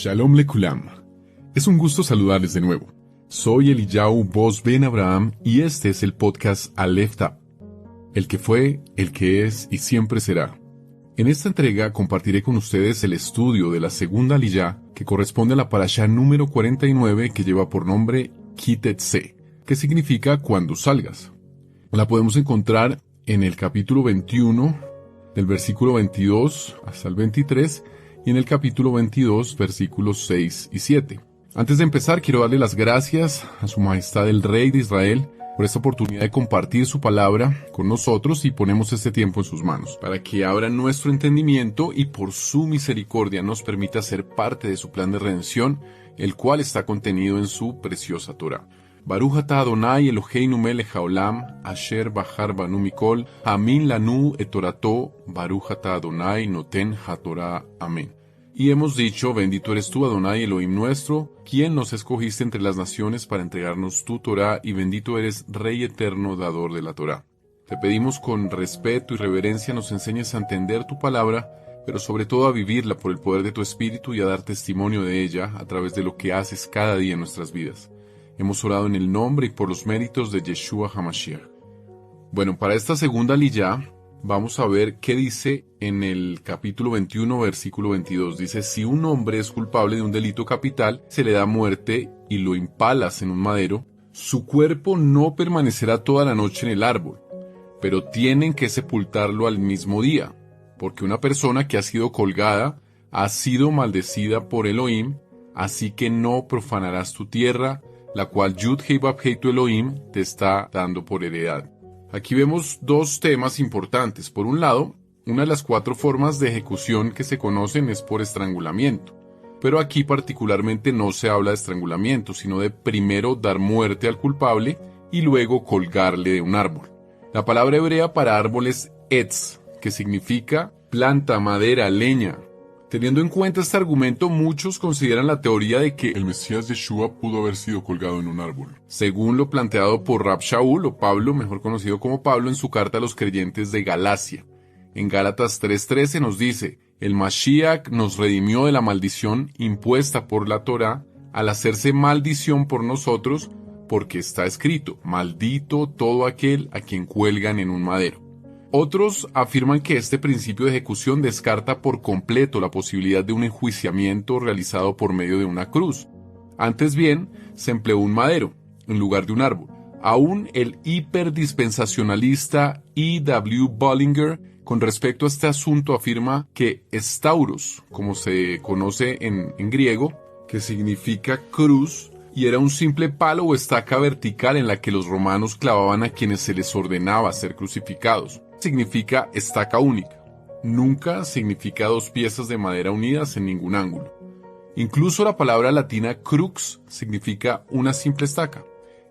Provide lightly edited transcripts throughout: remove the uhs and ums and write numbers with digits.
Shalom Lekulam. Es un gusto saludarles de nuevo. Soy Eliyahu Boz Ben Abraham y este es el podcast Aleph Tab. El que fue, el que es y siempre será. En esta entrega compartiré con ustedes el estudio de la segunda aliyá que corresponde a la parashá número 49 que lleva por nombre Kitetse, que significa cuando salgas. La podemos encontrar en el capítulo 21, del versículo 22 hasta el 23, y en el capítulo 22, versículos 6 y 7. Antes de empezar, quiero darle las gracias a Su Majestad el Rey de Israel por esta oportunidad de compartir su palabra con nosotros y ponemos este tiempo en sus manos, para que abra nuestro entendimiento y por su misericordia nos permita ser parte de su plan de redención, el cual está contenido en su preciosa Torah. Baruch atah Adonai Eloheinu melech haolam, asher bahar banu mikol, hamin lanu et torato, Baruch atah Adonai noten hatorah. Amén. Y hemos dicho, bendito eres tú, Adonai Elohim nuestro, quien nos escogiste entre las naciones para entregarnos tu Torah, y bendito eres, Rey eterno, dador de la Torah. Te pedimos con respeto y reverencia nos enseñes a entender tu palabra, pero sobre todo a vivirla por el poder de tu Espíritu y a dar testimonio de ella a través de lo que haces cada día en nuestras vidas. Hemos orado en el nombre y por los méritos de Yeshua HaMashiach. Bueno, para esta segunda aliyá, vamos a ver qué dice en el capítulo 21, versículo 22. Dice, si un hombre es culpable de un delito capital, se le da muerte y lo impalas en un madero, su cuerpo no permanecerá toda la noche en el árbol, pero tienen que sepultarlo al mismo día, porque una persona que ha sido colgada ha sido maldecida por Elohim, así que no profanarás tu tierra, la cual Yud-Hei Vав-Hei tu Elohim te está dando por heredad. Aquí vemos dos temas importantes. Por un lado, una de las 4 formas de ejecución que se conocen es por estrangulamiento. Pero aquí particularmente no se habla de estrangulamiento, sino de primero dar muerte al culpable y luego colgarle de un árbol. La palabra hebrea para árbol es etz, que significa planta, madera, leña. Teniendo en cuenta este argumento, muchos consideran la teoría de que el Mesías Yeshua pudo haber sido colgado en un árbol, según lo planteado por Rab Shaul o Pablo, mejor conocido como Pablo, en su carta a los creyentes de Galacia. En Gálatas 3:13 nos dice, el Mashiach nos redimió de la maldición impuesta por la Torá al hacerse maldición por nosotros, porque está escrito, maldito todo aquel a quien cuelgan en un madero. Otros afirman que este principio de ejecución descarta por completo la posibilidad de un enjuiciamiento realizado por medio de una cruz. Antes bien, se empleó un madero, en lugar de un árbol. Aún el hiperdispensacionalista E.W. Bollinger, con respecto a este asunto, afirma que estauros, como se conoce en griego, que significa cruz, y era un simple palo o estaca vertical en la que los romanos clavaban a quienes se les ordenaba ser crucificados. Significa estaca única. Nunca significa 2 piezas de madera unidas en ningún ángulo. Incluso la palabra latina crux significa una simple estaca.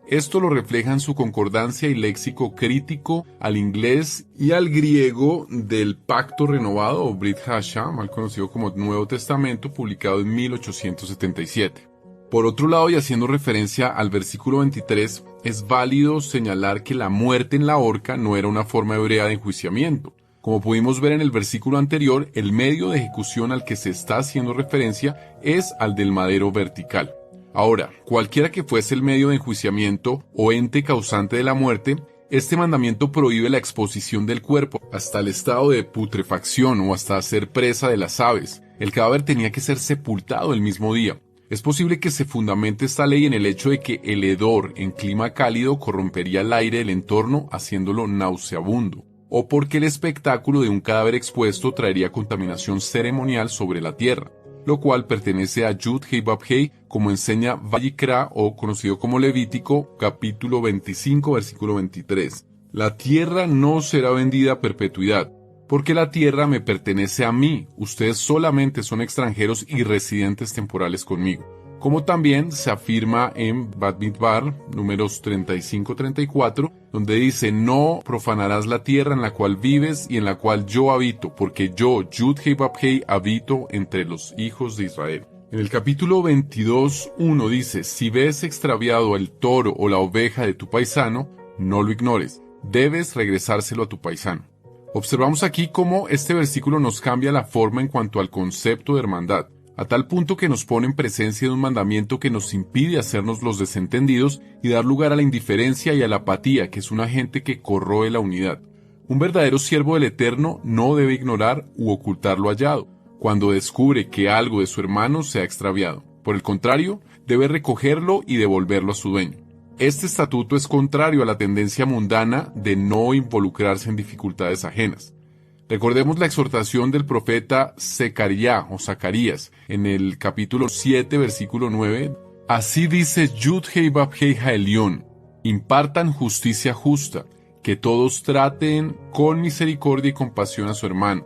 Esto lo refleja en su concordancia y léxico crítico al inglés y al griego del Pacto Renovado o Brit Hadashah, mal conocido como Nuevo Testamento, publicado en 1877. Por otro lado, y haciendo referencia al versículo 23, es válido señalar que la muerte en la horca no era una forma hebrea de enjuiciamiento. Como pudimos ver en el versículo anterior, el medio de ejecución al que se está haciendo referencia es al del madero vertical. Ahora, cualquiera que fuese el medio de enjuiciamiento o ente causante de la muerte, este mandamiento prohíbe la exposición del cuerpo hasta el estado de putrefacción o hasta ser presa de las aves. El cadáver tenía que ser sepultado el mismo día. Es posible que se fundamente esta ley en el hecho de que el hedor en clima cálido corrompería el aire del entorno haciéndolo nauseabundo, o porque el espectáculo de un cadáver expuesto traería contaminación ceremonial sobre la tierra, lo cual pertenece a Yud-Hei Vав-Hei, como enseña Vayikra o conocido como Levítico, capítulo 25, versículo 23. La tierra no será vendida a perpetuidad, porque la tierra me pertenece a mí, ustedes solamente son extranjeros y residentes temporales conmigo. Como también se afirma en Bamidbar, números 35-34, donde dice, no profanarás la tierra en la cual vives y en la cual yo habito, porque yo, Yud-Hei Vав-Hei, habito entre los hijos de Israel. En el capítulo 22:1 dice, si ves extraviado el toro o la oveja de tu paisano, no lo ignores, debes regresárselo a tu paisano. Observamos aquí cómo este versículo nos cambia la forma en cuanto al concepto de hermandad. a tal punto que nos pone en presencia de un mandamiento que nos impide hacernos los desentendidos y dar lugar a la indiferencia y a la apatía, que es un agente que corroe la unidad. Un verdadero siervo del Eterno no debe ignorar u ocultar lo hallado, cuando descubre que algo de su hermano se ha extraviado. Por el contrario, debe recogerlo y devolverlo a su dueño. Este estatuto es contrario a la tendencia mundana de no involucrarse en dificultades ajenas. Recordemos la exhortación del profeta Zacarías en el capítulo 7, versículo 9. Así dice Yud-Hei Vav-Hei Haelión, impartan justicia justa, que todos traten con misericordia y compasión a su hermano.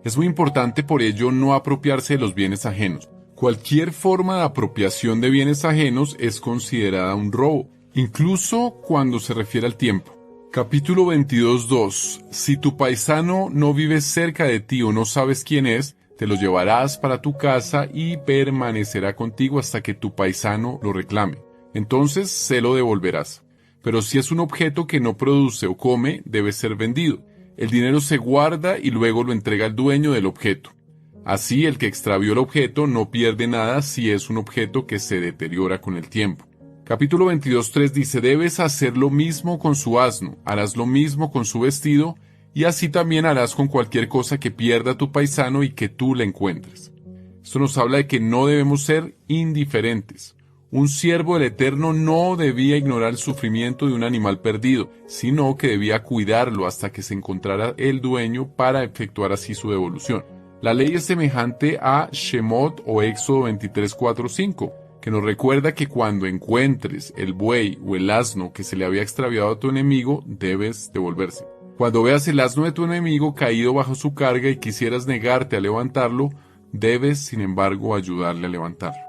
Es muy importante por ello no apropiarse de los bienes ajenos. Cualquier forma de apropiación de bienes ajenos es considerada un robo, incluso cuando se refiere al tiempo. Capítulo 22:2. Si tu paisano no vive cerca de ti o no sabes quién es, te lo llevarás para tu casa y permanecerá contigo hasta que tu paisano lo reclame. Entonces se lo devolverás. Pero si es un objeto que no produce o come, debe ser vendido. El dinero se guarda y luego lo entrega al dueño del objeto. Así, el que extravió el objeto no pierde nada si es un objeto que se deteriora con el tiempo. Capítulo 22:3 dice, debes hacer lo mismo con su asno, harás lo mismo con su vestido, y así también harás con cualquier cosa que pierda tu paisano y que tú la encuentres. Esto nos habla de que no debemos ser indiferentes. Un siervo del Eterno no debía ignorar el sufrimiento de un animal perdido, sino que debía cuidarlo hasta que se encontrara el dueño para efectuar así su devolución. La ley es semejante a Shemot o Éxodo 23:4-5, que nos recuerda que cuando encuentres el buey o el asno que se le había extraviado a tu enemigo, debes devolverse. Cuando veas el asno de tu enemigo caído bajo su carga y quisieras negarte a levantarlo, debes, sin embargo, ayudarle a levantarlo.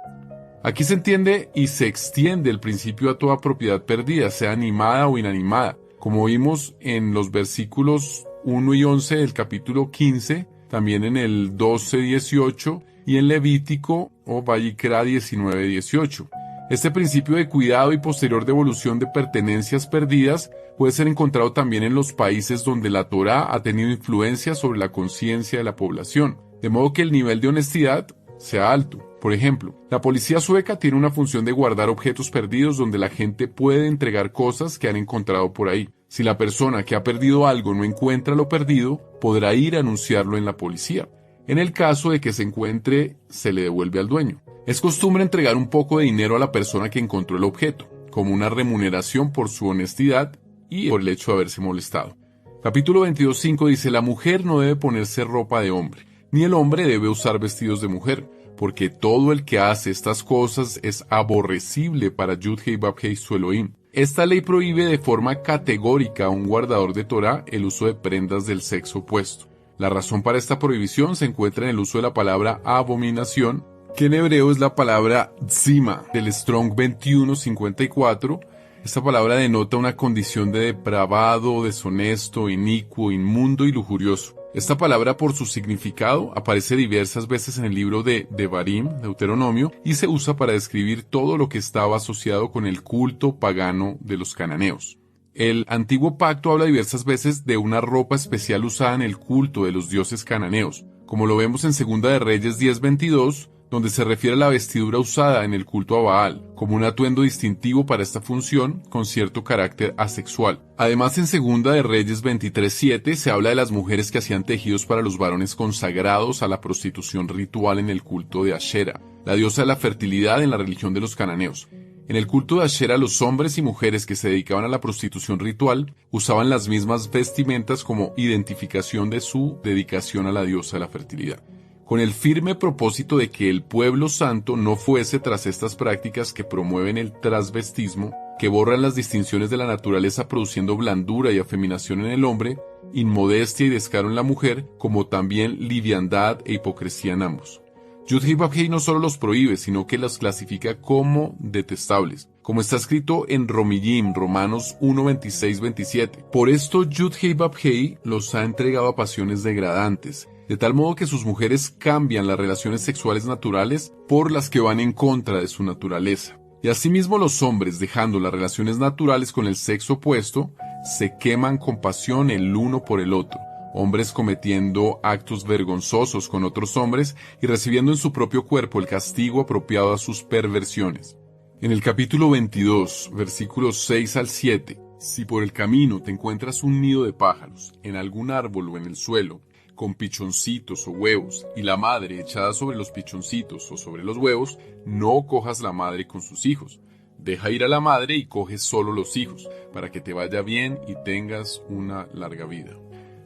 Aquí se entiende y se extiende el principio a toda propiedad perdida, sea animada o inanimada, como vimos en los versículos 1 y 11 del capítulo 15, también en el 12:18 y en Levítico o Vayikra 19:18. Este principio de cuidado y posterior devolución de pertenencias perdidas puede ser encontrado también en los países donde la Torá ha tenido influencia sobre la conciencia de la población, de modo que el nivel de honestidad sea alto. Por ejemplo, la policía sueca tiene una función de guardar objetos perdidos donde la gente puede entregar cosas que han encontrado por ahí. Si la persona que ha perdido algo no encuentra lo perdido, podrá ir a anunciarlo en la policía. En el caso de que se encuentre, se le devuelve al dueño. Es costumbre entregar un poco de dinero a la persona que encontró el objeto, como una remuneración por su honestidad y por el hecho de haberse molestado. Capítulo 22:5 dice, la mujer no debe ponerse ropa de hombre, ni el hombre debe usar vestidos de mujer, porque todo el que hace estas cosas es aborrecible para Yud-Hei Vav-Hei su Elohim. Esta ley prohíbe de forma categórica a un guardador de Torá el uso de prendas del sexo opuesto. La razón para esta prohibición se encuentra en el uso de la palabra abominación, que en hebreo es la palabra tzima, del Strong 2154. Esta palabra denota una condición de depravado, deshonesto, inicuo, inmundo y lujurioso. Esta palabra, por su significado, aparece diversas veces en el libro de Devarim, Deuteronomio, y se usa para describir todo lo que estaba asociado con el culto pagano de los cananeos. El Antiguo Pacto habla diversas veces de una ropa especial usada en el culto de los dioses cananeos, como lo vemos en Segunda de Reyes 10:22, donde se refiere a la vestidura usada en el culto a Baal, como un atuendo distintivo para esta función con cierto carácter asexual. Además, en Segunda de Reyes 23:7 se habla de las mujeres que hacían tejidos para los varones consagrados a la prostitución ritual en el culto de Ashera, la diosa de la fertilidad en la religión de los cananeos. En el culto de Ashera, los hombres y mujeres que se dedicaban a la prostitución ritual usaban las mismas vestimentas como identificación de su dedicación a la diosa de la fertilidad, con el firme propósito de que el pueblo santo no fuese tras estas prácticas que promueven el transvestismo, que borran las distinciones de la naturaleza produciendo blandura y afeminación en el hombre, inmodestia y descaro en la mujer, como también liviandad e hipocresía en ambos. Yud-Hei Vav-Hei no solo los prohíbe, sino que los clasifica como detestables, como está escrito en Romillim, Romanos 1:26-27. Por esto Yud-Hei Vav-Hei los ha entregado a pasiones degradantes, de tal modo que sus mujeres cambian las relaciones sexuales naturales por las que van en contra de su naturaleza. Y asimismo los hombres, dejando las relaciones naturales con el sexo opuesto, se queman con pasión el uno por el otro, hombres cometiendo actos vergonzosos con otros hombres y recibiendo en su propio cuerpo el castigo apropiado a sus perversiones. En el capítulo 22, versículos 6 al 7, si por el camino te encuentras un nido de pájaros, en algún árbol o en el suelo, con pichoncitos o huevos, y la madre echada sobre los pichoncitos o sobre los huevos, no cojas la madre con sus hijos. Deja ir a la madre y coge solo los hijos, para que te vaya bien y tengas una larga vida.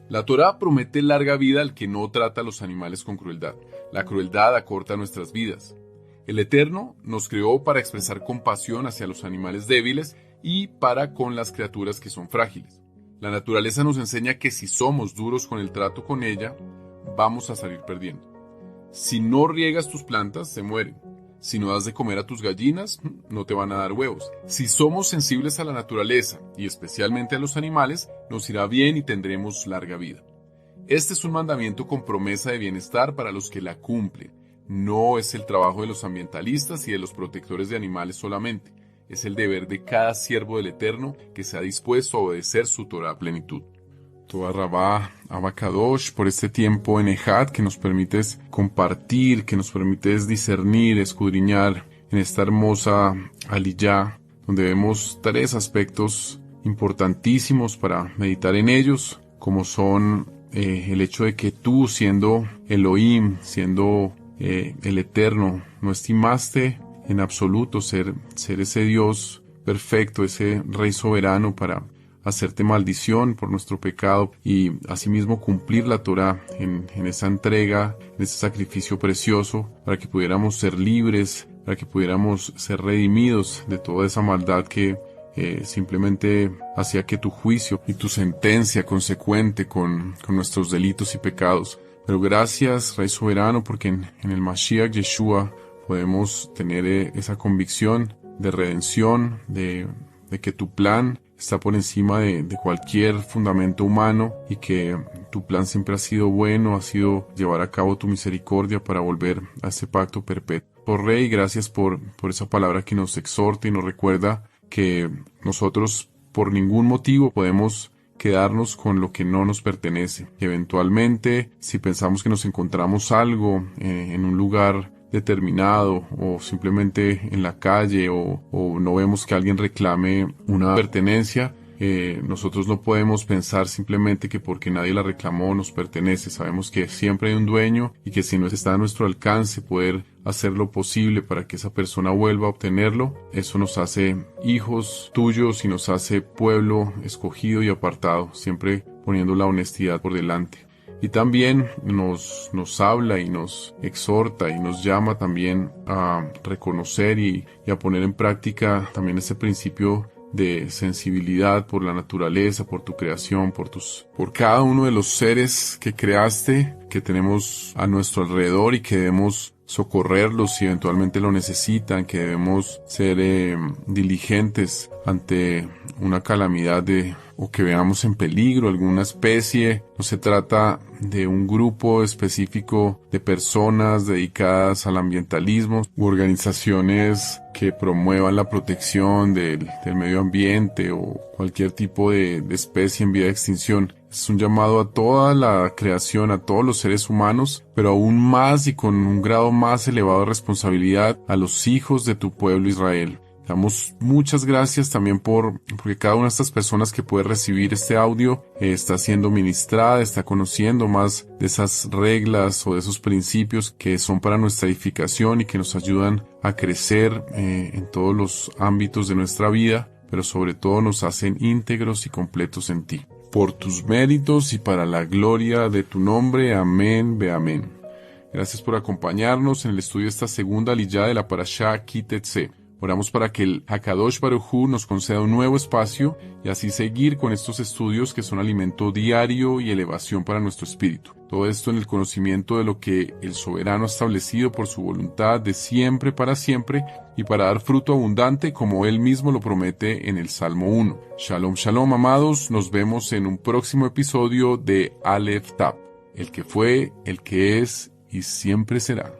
La Torá promete larga vida al que no trata a los animales con crueldad. La crueldad acorta nuestras vidas. El Eterno nos creó para expresar compasión hacia los animales débiles y para con las criaturas que son frágiles. La naturaleza nos enseña que si somos duros con el trato con ella, vamos a salir perdiendo. Si no riegas tus plantas, se mueren. Si no das de comer a tus gallinas, no te van a dar huevos. Si somos sensibles a la naturaleza, y especialmente a los animales, nos irá bien y tendremos larga vida. Este es un mandamiento con promesa de bienestar para los que la cumplen. No es el trabajo de los ambientalistas y de los protectores de animales solamente. Es el deber de cada siervo del Eterno que se ha dispuesto a obedecer su Torá a plenitud. Toda Rabá, Abacadosh, por este tiempo en Ejad que nos permites compartir, que nos permites discernir, escudriñar en esta hermosa aliyá, donde vemos 3 aspectos importantísimos para meditar en ellos, como son el hecho de que tú, siendo Elohim, siendo el Eterno, no estimaste en absoluto ser ese Dios perfecto, ese Rey soberano para hacerte maldición por nuestro pecado y asimismo cumplir la Torá en esa entrega, en ese sacrificio precioso para que pudiéramos ser libres, para que pudiéramos ser redimidos de toda esa maldad que simplemente hacía que tu juicio y tu sentencia consecuente con nuestros delitos y pecados. Pero gracias, Rey soberano, porque en el Mashiach Yeshua podemos tener esa convicción de redención, de que tu plan está por encima de cualquier fundamento humano y que tu plan siempre ha sido bueno, ha sido llevar a cabo tu misericordia para volver a ese pacto perpetuo. Por Rey, gracias por esa palabra que nos exhorta y nos recuerda que nosotros por ningún motivo podemos quedarnos con lo que no nos pertenece. Eventualmente, si pensamos que nos encontramos algo en un lugar determinado o simplemente en la calle o no vemos que alguien reclame una pertenencia, nosotros no podemos pensar simplemente que porque nadie la reclamó nos pertenece. Sabemos que siempre hay un dueño y que si no está a nuestro alcance poder hacer lo posible para que esa persona vuelva a obtenerlo, eso nos hace hijos tuyos y nos hace pueblo escogido y apartado, siempre poniendo la honestidad por delante. Y también nos habla y nos exhorta y nos llama también a reconocer y a poner en práctica también ese principio de sensibilidad por la naturaleza, por tu creación, por cada uno de los seres que creaste, que tenemos a nuestro alrededor y que debemos socorrerlos si eventualmente lo necesitan, que debemos ser diligentes ante una calamidad o que veamos en peligro alguna especie. No se trata de un grupo específico de personas dedicadas al ambientalismo u organizaciones que promuevan la protección del medio ambiente o cualquier tipo de especie en vía de extinción. Es un llamado a toda la creación, a todos los seres humanos, pero aún más y con un grado más elevado de responsabilidad a los hijos de tu pueblo Israel. Damos muchas gracias también porque cada una de estas personas que puede recibir este audio está siendo ministrada, está conociendo más de esas reglas o de esos principios que son para nuestra edificación y que nos ayudan a crecer en todos los ámbitos de nuestra vida, pero sobre todo nos hacen íntegros y completos en ti. Por tus méritos y para la gloria de tu nombre. Amén, ve amén. Gracias por acompañarnos en el estudio de esta segunda aliyá de la Parashá Ki Tetzé. Oramos para que el Hakadosh Baruj Hu nos conceda un nuevo espacio y así seguir con estos estudios que son alimento diario y elevación para nuestro espíritu. Todo esto en el conocimiento de lo que el soberano ha establecido por su voluntad de siempre para siempre y para dar fruto abundante como él mismo lo promete en el Salmo 1. Shalom, shalom, amados. Nos vemos en un próximo episodio de Aleph Tap, el que fue, el que es y siempre será.